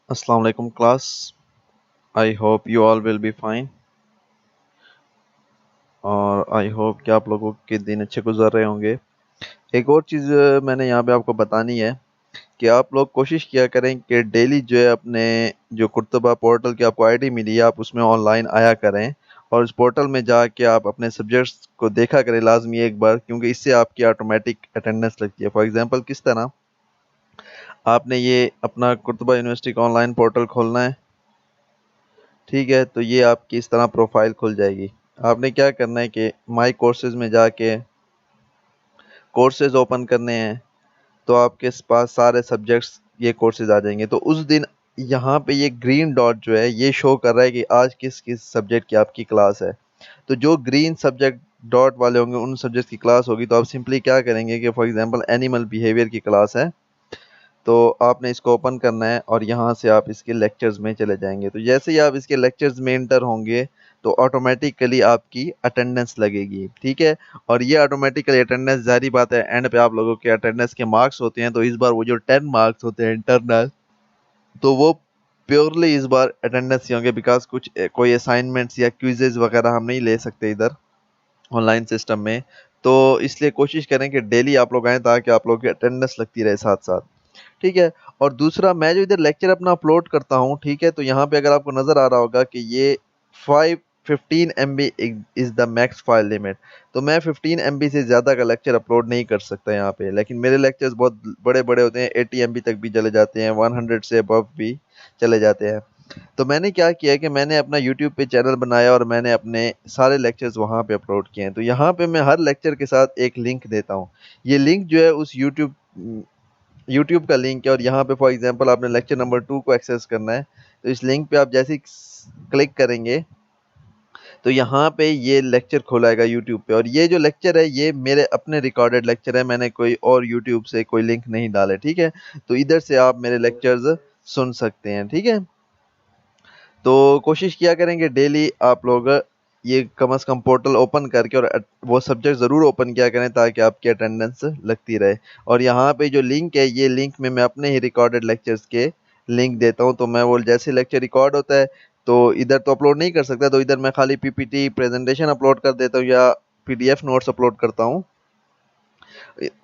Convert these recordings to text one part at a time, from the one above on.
Assalamu alaikum class. I hope you all will be fine और आई hope कि आप लोगों के दिन अच्छे गुजर रहे होंगे। एक और चीज़ मैंने यहाँ पे आपको बतानी है कि आप लोग कोशिश किया करें कि डेली जो है अपने जो कुर्तबा पोर्टल की आपको आईडी मिली है आप उसमें ऑनलाइन आया करें और उस पोर्टल में जाके आप अपने सब्जेक्ट्स को देखा करें लाजमी एक बार, क्योंकि इससे आपकी ऑटोमेटिक अटेंडेंस लगती है। फॉर एग्जांपल किस तरह आपने ये अपना कुर्तबा यूनिवर्सिटी का ऑनलाइन पोर्टल खोलना है, ठीक है। तो ये आपकी इस तरह प्रोफाइल खुल जाएगी। आपने क्या करना है कि माई कोर्सेज में जाके कोर्सेज ओपन करने हैं, तो आपके पास सारे सब्जेक्ट्स ये कोर्सेज आ जाएंगे। तो उस दिन यहाँ पे ये ग्रीन डॉट जो है ये शो कर रहा है कि आज किस किस सब्जेक्ट की आपकी क्लास है। तो जो ग्रीन सब्जेक्ट डॉट वाले होंगे उन सब्जेक्ट की क्लास होगी। तो आप सिंपली क्या करेंगे कि फॉर एग्जांपल एनिमल बिहेवियर की क्लास है, तो आपने इसको ओपन करना है और यहाँ से आप इसके लेक्चर्स में चले जाएंगे। तो जैसे ही आप इसके लेक्चर्स में इंटर होंगे तो ऑटोमेटिकली आपकी अटेंडेंस लगेगी, ठीक है। और ये ऑटोमेटिकली अटेंडेंस, जारी बात है एंड पे आप लोगों के अटेंडेंस के मार्क्स होते हैं। तो इस बार वो जो 10 मार्क्स होते हैं इंटरनल, तो वो प्योरली इस बार अटेंडेंस ही होंगे, बिकॉज कुछ कोई असाइनमेंट्स या क्विजेज वगैरह हम नहीं ले सकते इधर ऑनलाइन सिस्टम में। तो इसलिए कोशिश करें कि डेली आप लोग आएँ ताकि आप लोगों की अटेंडेंस लगती रहे साथ साथ, ठीक है। और दूसरा, मैं जो इधर लेक्चर अपना अपलोड करता हूँ, ठीक है, तो यहाँ पे अगर आपको नज़र आ रहा होगा कि ये 515 MB is the max file limit. तो मैं 15 MB से ज़्यादा का लेक्चर अपलोड नहीं कर सकता यहाँ पे, लेकिन मेरे लेक्चर्स बहुत बड़े बड़े होते हैं, 80 MB तक भी चले जाते हैं, 100 से अबव भी चले जाते हैं। तो मैंने क्या किया है कि मैंने अपना यूट्यूब पे चैनल बनाया और मैंने अपने सारे लेक्चर्स वहाँ पे अपलोड किए हैं। तो यहाँ पे मैं हर लेक्चर के साथ एक लिंक देता हूँ। ये लिंक जो है उस यूट्यूब का लिंक है। और यहाँ पे फॉर एग्जांपल आपने लेक्चर नंबर 2 को एक्सेस करना है, तो इस लिंक पे आप जैसे ही क्लिक करेंगे तो यहाँ पे ये लेक्चर खोलाएगा यूट्यूब पे। और ये जो लेक्चर है ये मेरे अपने रिकॉर्डेड लेक्चर है, मैंने कोई और यूट्यूब से कोई लिंक नहीं डाले, ठीक है। तो इधर से आप मेरे लेक्चर्स सुन सकते हैं, ठीक है। तो कोशिश किया करेंगे डेली आप लोग ये कम से कम पोर्टल ओपन करके और वो सब्जेक्ट ज़रूर ओपन किया करें ताकि आपकी अटेंडेंस लगती रहे। और यहाँ पे जो लिंक है ये लिंक में मैं अपने ही रिकॉर्डेड लेक्चर्स के लिंक देता हूँ। तो मैं वो जैसे लेक्चर रिकॉर्ड होता है तो इधर तो अपलोड नहीं कर सकता, तो इधर मैं खाली पीपीटी प्रेजेंटेशन अपलोड कर देता हूँ या पीडीएफ नोट्स अपलोड करता हूँ।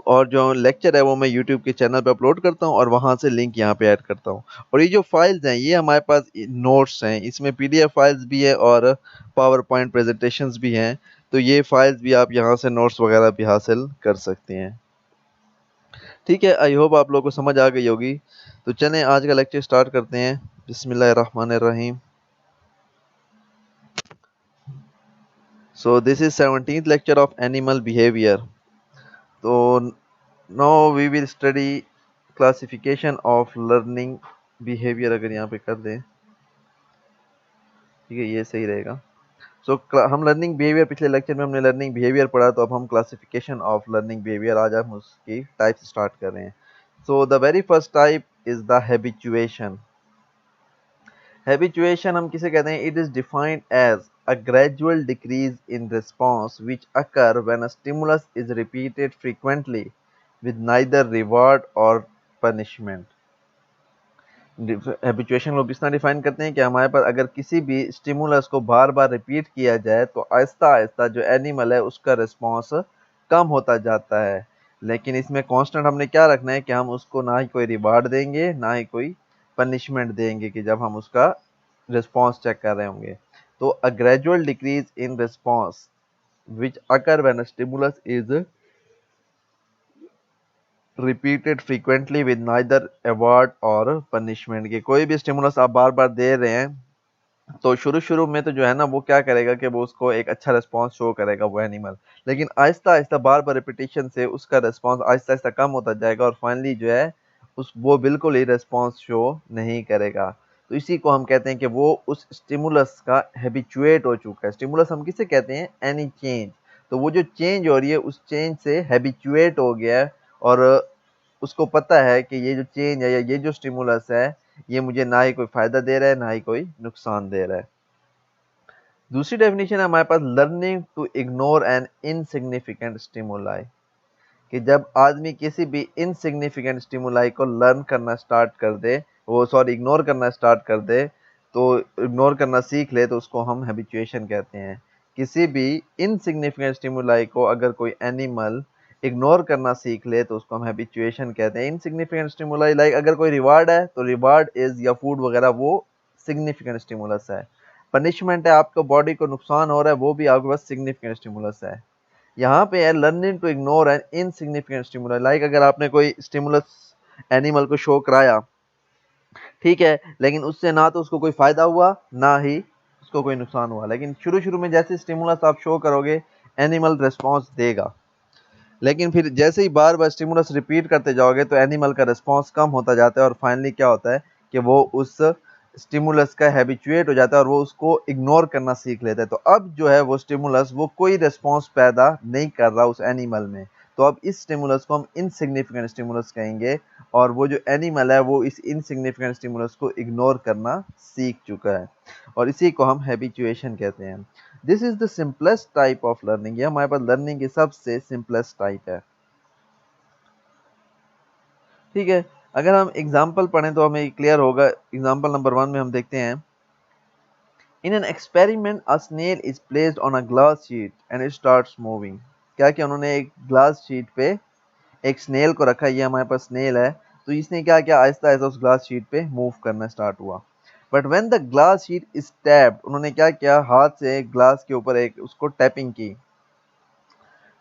और जो लेक्चर है वो मैं यूट्यूब के चैनल पे अपलोड करता हूँ और वहाँ से लिंक यहाँ पे ऐड करता हूँ। और ये जो फाइल्स हैं ये हमारे पास नोट्स हैं, इसमें पीडीएफ फाइल्स भी है और पावर पॉइंट प्रेजेंटेशंस भी हैं। तो ये फाइल्स भी आप यहाँ से नोट्स वगैरह भी हासिल कर सकते हैं, ठीक है। आई होप आप लोगों को समझ आ गई होगी। तो चलें आज का लेक्चर स्टार्ट करते हैं। बिस्मिल्लाहिर्रहमानिर्रहीम। So this is 17th lecture of animal behaviour. तो now we will study classification of learning behaviour. अगर यहाँ पे कर दें, ठीक है, ये सही रहेगा। सो हम लर्निंग बिहेवियर, पिछले लेक्चर में हमने लर्निंग बिहेवियर पढ़ा, तो अब हम क्लासिफिकेशन ऑफ लर्निंग बिहेवियर, आज हम उसकी टाइप्स स्टार्ट कर रहे हैं। So the very first type is the habituation. Habituation हम किसे कहते हैं? It is defined as a gradual decrease in response which occur when a stimulus is repeated frequently with neither reward or punishment। Habituation को किस तरह define करते हैं कि हमारे पास अगर किसी भी स्टिमुलस को बार बार रिपीट किया जाए तो आहिस्ता आहिस्ता जो एनिमल है उसका रिस्पॉन्स कम होता जाता है। लेकिन इसमें कांस्टेंट हमने क्या रखना है कि हम उसको ना ही कोई रिवार्ड देंगे ना ही कोई पनिशमेंट देंगे कि जब हम उसका रिस्पॉन्स चेक कर रहे होंगे। तो a gradual decrease in response which occur when a stimulus is repeated frequently with neither award और पनिशमेंट। के कोई भी स्टिमुलस आप बार बार दे रहे हैं तो शुरू शुरू में तो जो है ना वो क्या करेगा कि वो उसको एक अच्छा रिस्पांस शो करेगा वो एनिमल, लेकिन आहिस्ता आहिस्ता बार बार रिपीटेशन से उसका रिस्पांस आहिस्ता आहिस्ता कम होता जाएगा और फाइनली जो है उस वो बिल्कुल ही रिस्पांस शो नहीं करेगा। तो इसी को हम कहते हैं कि वो उस स्टिमुलस का हैबिचुएट हो चुका है। स्टिमुलस हम किसे कहते हैं? Any change. तो वो जो चेंज हो रही है उस चेंज से हैबिचुएट हो गया है और उसको पता है कि ये जो चेंज है या ये जो स्टिमुलस है ये मुझे ना ही कोई फायदा दे रहा है ना ही कोई नुकसान दे रहा है। दूसरी डेफिनेशन है हमारे पास, learning to ignore an insignificant stimuli. कि जब आदमी किसी भी इनसिग्निफिकेंट स्टिमुलाई को लर्न करना स्टार्ट कर दे वो सॉरी इग्नोर करना स्टार्ट कर दे, तो इग्नोर करना सीख ले, तो उसको हम हैबिचुएशन कहते हैं। किसी भी इनसिग्निफिकेंट स्टिमुलाई को अगर कोई एनिमल इग्नोर करना सीख ले तो उसको हम हैबिचुएशन कहते हैं। इनसिग्निफिकेंट स्टिमुलाई लाइक अगर कोई रिवार्ड है तो रिवार्ड इज या फूड वगैरह वो सिग्निफिकेंट स्टिमुलस है। पनिशमेंट है, आपको बॉडी को नुकसान हो रहा है, वो भी आपके पास सिग्निफिकेंट स्टिमुलस है। यहाँ पे है learning to ignore an insignificant stimuli, like अगर आपने कोई स्टिमुलस एनिमल को शो कराया, ठीक है, लेकिन उससे ना तो उसको कोई फायदा हुआ ना ही उसको कोई नुकसान हुआ, लेकिन शुरू शुरू में जैसे स्टिमुलस आप शो करोगे एनिमल रिस्पॉन्स देगा, लेकिन फिर जैसे ही बार बार स्टिमुलस रिपीट करते जाओगे तो एनिमल का रिस्पॉन्स कम होता जाता है और फाइनली क्या होता है कि वो उस स्टिमुलस का हैबिचुएट हो जाता है और वो उसको इग्नोर करना सीख लेता है। तो अब जो है वो स्टिमुलस वो कोई रिस्पॉन्स पैदा नहीं कर रहा उस एनिमल में, तो अब इस स्टिमुलस को हम इनसिग्निफिकेंट स्टिमुलस कहेंगे और वो जो एनिमल है वो इस इनसिग्निफिकेंट स्टिमुलस को इग्नोर करना सीख चुका है और इसी को हम हैबिचुएशन कहते हैं। This is the simplest type of learning, ये हमारे पास लर्निंग की सबसे सिंपलेस्ट टाइप है। ठीक है, अगर हम एग्जाम्पल पढ़ें तो हमें क्लियर होगा। एग्जाम्पल नंबर 1 में हम देखते हैं, in an experiment a snail is placed on a glass sheet and it starts moving. क्या किया उन्होंने, एक ग्लास शीट पे एक स्नेल को रखा, ये हमारे पास स्नेल है, तो इसने क्या किया, आहिस्ता आहिस्ता उस ग्लास शीट पे मूव करना स्टार्ट हुआ। But when the glass sheet is tapped, उन्होंने क्या किया, हाथ से ग्लास के ऊपर एक उसको टैपिंग की,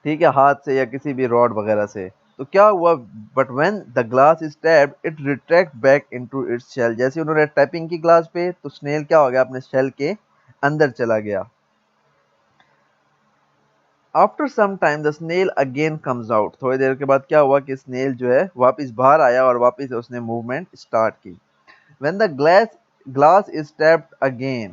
ठीक है, हाथ से या किसी भी रॉड वगैरह से, तो क्या हुआ, but when the glass is tapped it retract back into its shell. जैसे उन्होंने टैपिंग की ग्लास पे तो स्नेल क्या हो गया, अपने शेल के अंदर चला गया। After some time the snail again comes out, थोड़ी देर के बाद क्या हुआ कि स्नेल जो है वापस बाहर आया और वापस उसने मूवमेंट स्टार्ट की। When the glass is tapped again,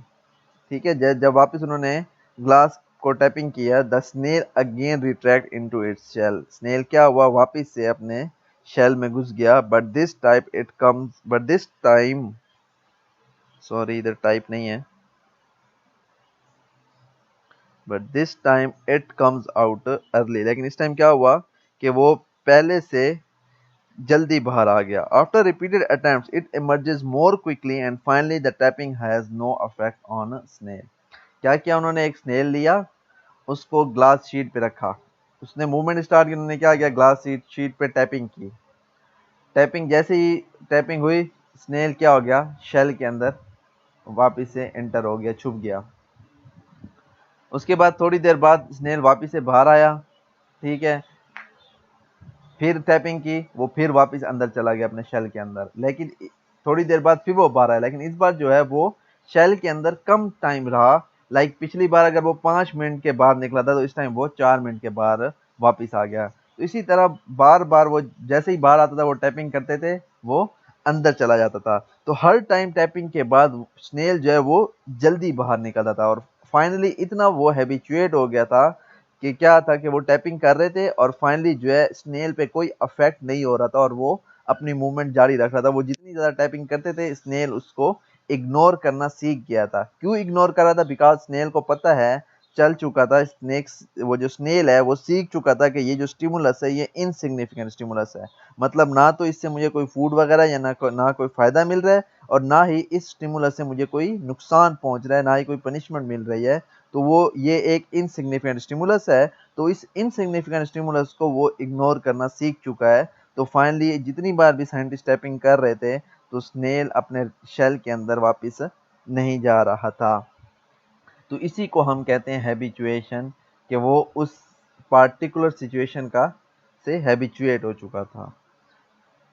ठीक है, जब वापस उन्होंने ग्लास को टैपिंग किया, the snail again retract into its shell, snail क्या हुआ, वापस से अपने शेल में घुस गया। बट दिस टाइम सॉरी इधर टाइप नहीं है, but this time it comes out early, लेकिन इस टाइम क्या हुआ कि वो पहले से जल्दी बाहर आ गया। After repeated attempts it emerges more quickly and finally the tapping has no affect on snail. क्या किया उन्होंने, एक स्नेल लिया, उसको ग्लास शीट पे रखा, उसने मूवमेंट स्टार्ट की, उन्होंने क्या किया, ग्लास शीट पे टैपिंग की। टैपिंग जैसे ही टैपिंग हुई, स्नेल क्या हो गया, शेल के अंदर वापस से एंटर हो गया, छुप गया। उसके बाद थोड़ी देर बाद स्नेल वापस से बाहर आया, ठीक है, फिर टैपिंग की, वो फिर वापस अंदर चला गया अपने शेल के अंदर, लेकिन थोड़ी देर बाद फिर वो बाहर आया, लेकिन इस बार जो है वो शेल के अंदर कम टाइम रहा। लाइक पिछली बार अगर वो 5 मिनट के बाद निकला था तो इस टाइम वो 4 मिनट के बाद वापस आ गया। तो इसी तरह बार बार वो जैसे ही बाहर आता था वो टैपिंग करते थे, वो अंदर चला जाता था, तो हर टाइम टैपिंग के बाद स्नेल जो है वो जल्दी बाहर निकलता था और फाइनली इतना वो हैबिचुएट हो गया था कि क्या था कि वो टैपिंग कर रहे थे और फाइनली जो है स्नेल पे कोई अफेक्ट नहीं हो रहा था और वो अपनी मूवमेंट जारी रख रहा था। वो जितनी ज़्यादा टैपिंग करते थे स्नेल उसको इग्नोर करना सीख गया था। क्यों इग्नोर कर रहा था, बिकॉज स्नेल को पता है, चल चुका था, स्नेक्स वो जो स्नेल है वो सीख चुका था कि ये जो स्टिमुलस है ये इनसिग्निफिकेंट स्टिमुलस है, मतलब ना तो इससे मुझे कोई फूड वगैरह या ना कोई फ़ायदा मिल रहा है और ना ही इस स्टिमुलस से मुझे कोई नुकसान पहुंच रहा है, ना ही कोई पनिशमेंट मिल रही है, तो वो ये एक इनसिग्निफिकेंट स्टिमुलस है। तो इस इनसिग्निफिकेंट स्टिमुलस को वो इग्नोर करना सीख चुका है। तो फाइनली जितनी बार भी साइंटिस्ट टैपिंग कर रहे थे तो स्नेल अपने शेल के अंदर वापस नहीं जा रहा था। तो इसी को हम कहते हैं हैबिचुएशन, कि वो उस पार्टिकुलर सिचुएशन का से हैबिचुएट हो चुका था।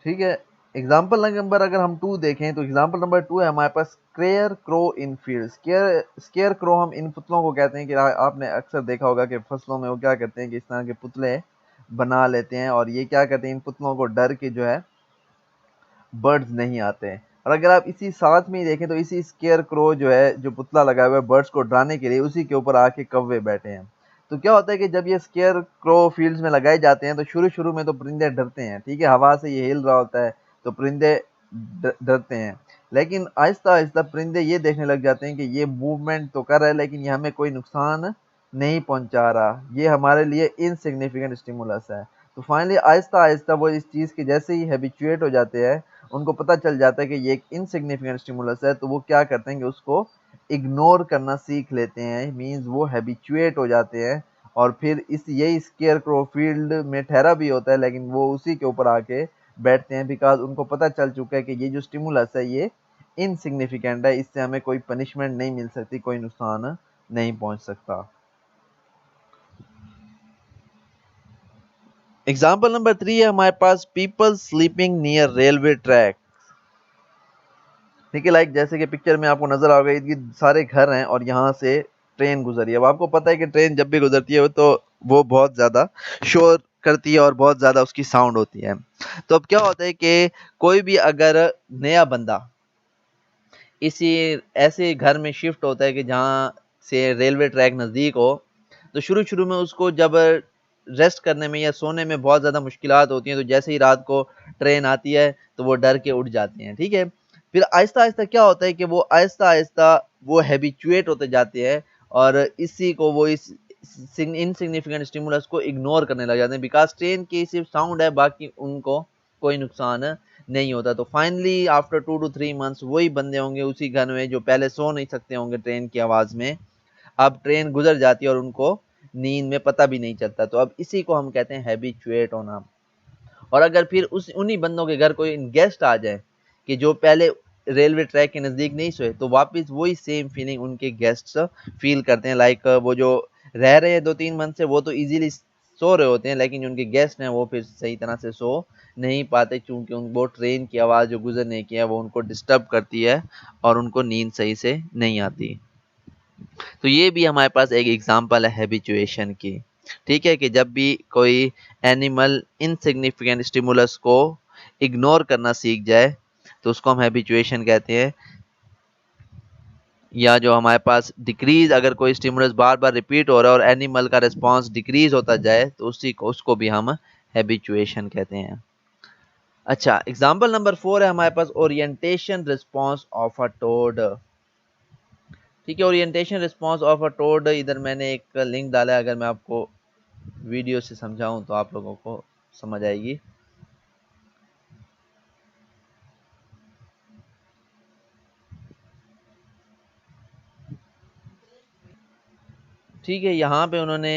ठीक है, एग्जाम्पल नंबर अगर हम 2 देखें तो एग्जाम्पल नंबर 2 है हमारे पास स्केयर क्रो इन फील्ड। स्केयर क्रो हम इन पुतलों को कहते हैं कि आपने अक्सर देखा होगा कि फसलों में वो क्या करते हैं कि इस तरह के पुतले बना लेते हैं और ये क्या करते हैं, इन पुतलों को डर के जो है बर्ड्स नहीं आते हैं। और अगर आप इसी साथ में ही देखें तो इसी स्केयर क्रो जो है, जो पुतला लगा हुआ है बर्ड्स को डराने के लिए, उसी के ऊपर आके कौवे बैठे हैं। तो क्या होता है कि जब ये स्केयर क्रो फील्ड्स में लगाए जाते हैं तो शुरू शुरू में तो परिंदे डरते हैं, ठीक है, हवा से ये हिल रहा होता है तो परिंदे डरते हैं, लेकिन आहिस्ता आहिस्ता परिंदे ये देखने लग जाते हैं कि ये मूवमेंट तो कर रहा है लेकिन ये हमें कोई नुकसान नहीं पहुंचा रहा, ये हमारे लिए इनसिग्निफिकेंट स्टिमुलस है। तो फाइनली आहिस्ता आहिस्ता वो इस चीज़ के जैसे ही हैबिचुएट हो जाते हैं, उनको पता चल जाता है कि ये एक इनसिग्निफिकेंट स्टिमुलस है, तो वो क्या करते हैं कि उसको इग्नोर करना सीख लेते हैं। मींस वो हैबिचुएट हो जाते हैं और फिर इस यही स्केयरक्रो फील्ड में ठहरा भी होता है, लेकिन वो उसी के ऊपर आके बैठते हैं, बिकॉज़ उनको पता चल चुका है कि ये जो स्टिमुलस है ये इनसिग्निफिकेंट है, इससे हमें कोई पनिशमेंट नहीं मिल सकती, कोई नुकसान नहीं पहुंच सकता। एग्जाम्पल नंबर 3 है हमारे पास, people sleeping near railway track. ठीक है, लाइक जैसे कि पिक्चर में आपको नजर आ गई, सारे घर हैं और यहाँ से ट्रेन गुजरी है। अब आपको पता है कि ट्रेन जब भी गुजरती है तो वो बहुत ज्यादा शोर करती है और बहुत ज्यादा उसकी साउंड होती है। तो अब क्या होता है कि कोई भी अगर नया बंदा इसी ऐसे घर में शिफ्ट होता है कि जहाँ से रेलवे ट्रैक नज़दीक हो, तो शुरू शुरू में उसको जब रेस्ट करने में या सोने में बहुत ज़्यादा मुश्किलात होती हैं, तो जैसे ही रात को ट्रेन आती है तो वो डर के उठ जाते हैं। ठीक है, फिर आहिस्ता आहिस्ता क्या होता है कि वो आहिस्ता आहिस्ता वो हैबिचुएट होते जाते हैं और इसी को वो इस इनसिग्निफिकेंट स्टिमुलस को इग्नोर करने लग जाते हैं, बिकॉज ट्रेन की सिर्फ साउंड है, बाकी उनको कोई नुकसान नहीं होता। तो फाइनली आफ्टर 2 to 3 मंथ्स वही बंदे होंगे उसी घर में जो पहले सो नहीं सकते होंगे ट्रेन की आवाज़ में, अब ट्रेन गुजर जाती है और उनको नींद में पता भी नहीं चलता। तो अब इसी को हम कहते हैं हैबिचुएट होना। और अगर फिर उस उन्हीं बंदों के घर कोई गेस्ट आ जाए कि जो पहले रेलवे ट्रैक के नज़दीक नहीं सोए, तो वापस वही सेम फीलिंग उनके गेस्ट्स फील करते हैं। लाइक वो जो रह रहे हैं 2-3 मंथ से वो तो इजीली सो रहे होते हैं, लेकिन जो उनके गेस्ट हैं वो फिर सही तरह से सो नहीं पाते, क्योंकि उन वो ट्रेन की आवाज़ जो गुजरने की है वो उनको डिस्टर्ब करती है और उनको नींद सही से नहीं आती। तो ये भी हमारे पास एक एग्जांपल है हैबिचुएशन की। ठीक है, कि जब भी कोई एनिमल इनसिग्निफिकेंट स्टिमुलस को इग्नोर करना सीख जाए तो उसको हम हैबिचुएशन कहते हैं। या जो हमारे पास डिक्रीज, अगर कोई स्टिमुलस बार बार रिपीट हो रहा है और एनिमल का रिस्पॉन्स डिक्रीज होता जाए तो उसी को उसको भी हम हैबिचुएशन कहते हैं। अच्छा, एग्जाम्पल नंबर 4 है हमारे पास, orientation response of a toad. ठीक है, orientation response of a toad, इधर मैंने एक लिंक डाला है, अगर मैं आपको वीडियो से समझाऊं तो आप लोगों को समझ आएगी। ठीक है, यहाँ पे उन्होंने,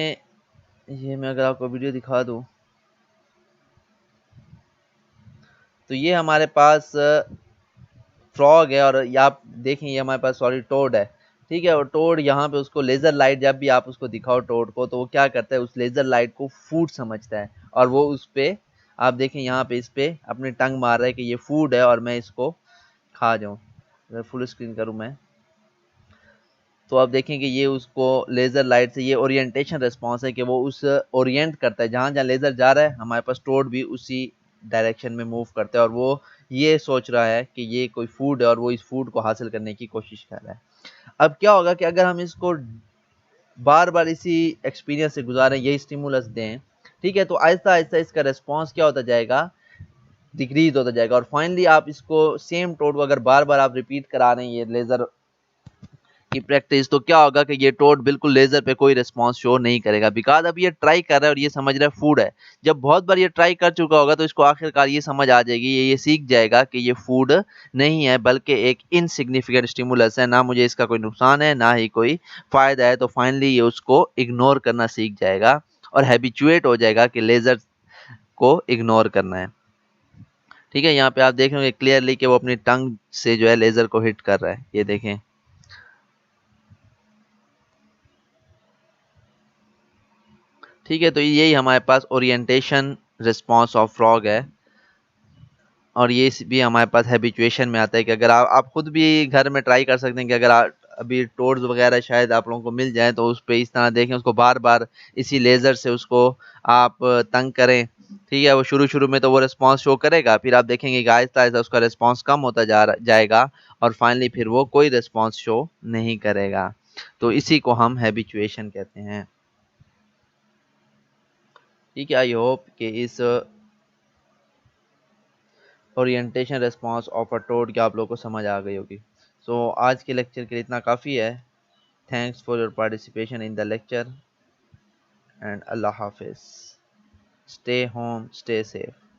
ये मैं अगर आपको वीडियो दिखा दूं तो ये हमारे पास फ्रॉग है और ये आप देखें, ये हमारे पास सॉरी टोड है। ठीक है, और टोड यहाँ पे उसको लेज़र लाइट, जब भी आप उसको दिखाओ टोड को, तो वो क्या करता है, उस लेज़र लाइट को फूड समझता है और वो उस पे, आप देखें यहाँ पे इस पे अपनी टंग मार रहा है कि ये फूड है और मैं इसको खा जाऊँ। अगर फुल स्क्रीन करूँ मैं, तो आप देखें कि ये उसको लेज़र लाइट से, ये ओरिएंटेशन रिस्पॉन्स है कि वो उस ओरिएंट करता है, जहाँ जहाँ लेज़र जा रहा है हमारे पास टोड भी उसी डायरेक्शन में मूव करता है और वो ये सोच रहा है कि ये कोई फूड है और वो इस फूड को हासिल करने की कोशिश कर रहा है। अब क्या होगा कि अगर हम इसको बार बार इसी एक्सपीरियंस से गुजारें, यही स्टिमुलस दें, ठीक है, तो आहिस्ता आहिस्ता इसका रिस्पॉन्स क्या होता जाएगा, डिक्रीज होता जाएगा। और फाइनली आप इसको सेम टोड को अगर बार बार आप रिपीट करा रहे हैं ये लेज़र की प्रैक्टिस, तो क्या होगा कि ये टोड बिल्कुल लेजर पे कोई रिस्पांस शो नहीं करेगा, बिकॉज अब ये ट्राई कर रहा है और ये समझ रहा है फूड है। जब बहुत बार ये ट्राई कर चुका होगा तो इसको आखिरकार ये समझ आ जाएगी, ये सीख जाएगा कि ये फूड नहीं है बल्कि एक इनसिग्निफिकेंट स्टिमुलस है, ना मुझे इसका कोई नुकसान है ना ही कोई फायदा है। तो फाइनली ये उसको इग्नोर करना सीख जाएगा और हैबिचुएट हो जाएगा कि लेजर को इग्नोर करना है। ठीक है, यहाँ पे आप देख रहे हो क्लियरली कि वो अपनी टंग से जो है लेजर को हिट कर रहा है, ये देखें। ठीक है, तो यही हमारे पास ओरिएंटेशन रिस्पॉन्स ऑफ फ्रॉग है और ये भी हमारे पास हैबिचुएशन में आता है कि अगर आप खुद भी घर में ट्राई कर सकते हैं कि अगर आप अभी टोड्स वगैरह शायद आप लोगों को मिल जाए तो उस पे इस तरह देखें, उसको बार बार इसी लेज़र से उसको आप तंग करें। ठीक है, वो शुरू शुरू में तो वो रिस्पॉन्स शो करेगा, फिर आप देखेंगे कि आहिस्ता आहिस्ता उसका रिस्पॉन्स कम होता जाएगा और फाइनली फिर वो कोई रिस्पॉन्स शो नहीं करेगा। तो इसी को हम हैबिचुएशन कहते हैं। ठीक है, आई होप कि इस orientation response of a toad की आप लोगों को समझ आ गई होगी। सो आज के लेक्चर के लिए इतना काफ़ी है। Thanks for your participation in the lecture and अल्लाह हाफिज़। Stay home, stay safe.